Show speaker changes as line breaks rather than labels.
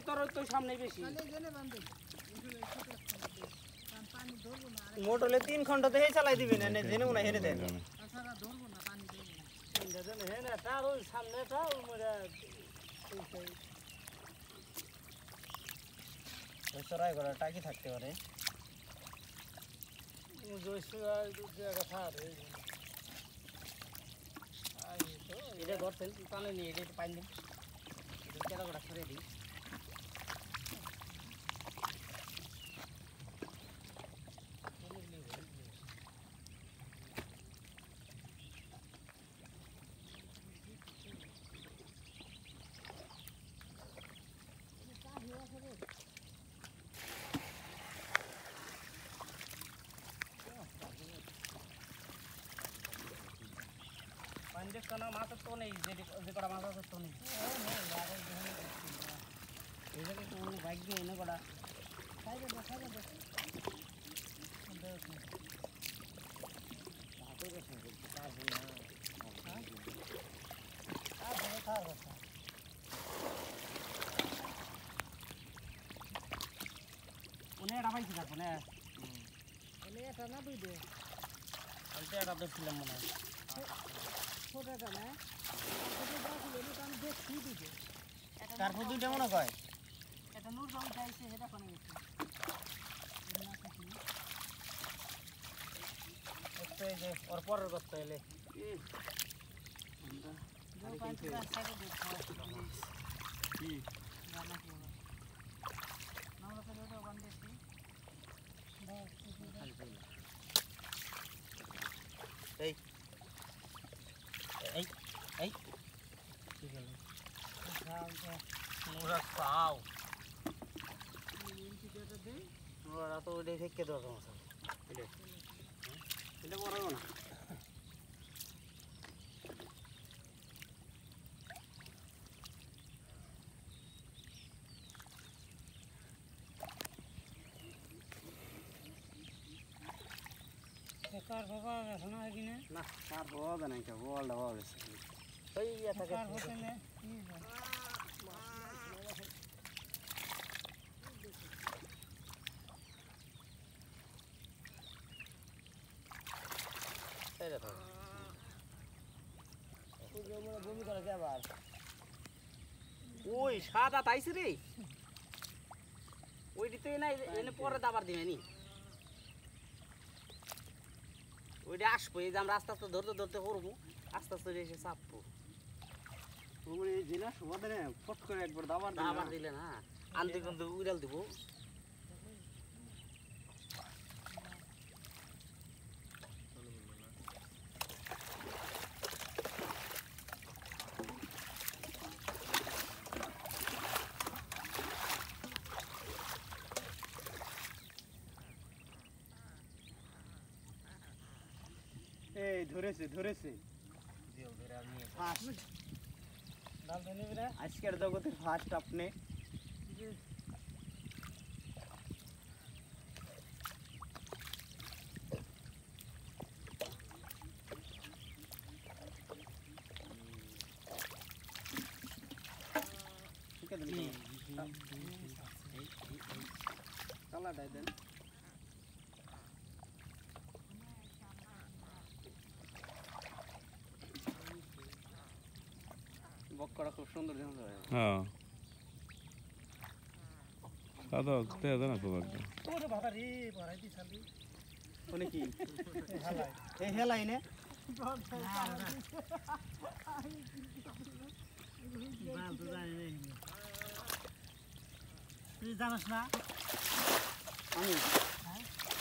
তোর তো সামনে বেশি মোটলে 3 খন্ড তো হে চালাই দিবেন না জেনে না হেরে দেন তাছাড়া ধরবো না পানি ধরবো না ইন্দাজনে হে না তার ওই সামনেটা ওই মোরা এই সরাই করা টাকি থাকতে পারে জয়সুয়া জায়গা থার আই তো এটা ধরতেন পানি নিয়ে এটা পানি দিন এটা কেডা কটা ছড়ে দিই পাঞ্জে কোন মাছ তো নেই যে কটা মাছ আছে তো নেই এই যে কোন বাইক দিয়ে এনে কটা খাইবে খাইবে ভাতো রেখে দিতে পারবো না আর বড় খাওয়া কথা ওনে এটা পাইছি না কোনে ওনে এটা না দুই দে আলতে এটা ধরছিলাম মনে হয় ছোটটা না ছোটটা ছিল এটা আমি দেখছি দিকে তারপর দুইটা মনে কয় এটা নূর জমি চাইছে সেটা কোনে গেছে একটা এই যে ওর পরের কথা এলে আমরা সাইডে দেখো কি জানা কি হবে আমরা তো এটা বান্ধেছি এই এই এই কি হলো নোরা খাও নোরা তো ওইটাই থেকে দেওয়া সমস্যা এটা বড় না কার বাবা শোনা হয় কিনা না কার বাবা নাই কা বলটা বাবা গেছে এই এটা কার হোটেলে কি এই দেখো ওই যে আমরা বমি করে কে আবার ওই সাদা তাইছে রে ওই দিতে না এনে পরে দাবার দিবে নি ওইটা আসবো এই যে আমরা আস্তে আস্তে ধরতে ধরতে করবো আস্তে আস্তে এসে চাপবো এই জেলা সমাধানে ফট করে একবার দাবার দিলে না আনতে কিন্তু উড়াল দিব এই ধরেছে ধরেছে আজকের জগতের ফার্স্ট আপনি কালাটাই দেন বক্কড়া খুব সুন্দর দেখা যায় হ্যাঁ সাদা তে দেনা খুব একদম তোরে বাবা রে পড়াই দি সালি কোনে কি হেলাই এই হেলাই নে বাল তো যায় রে তুই জানাস না আমি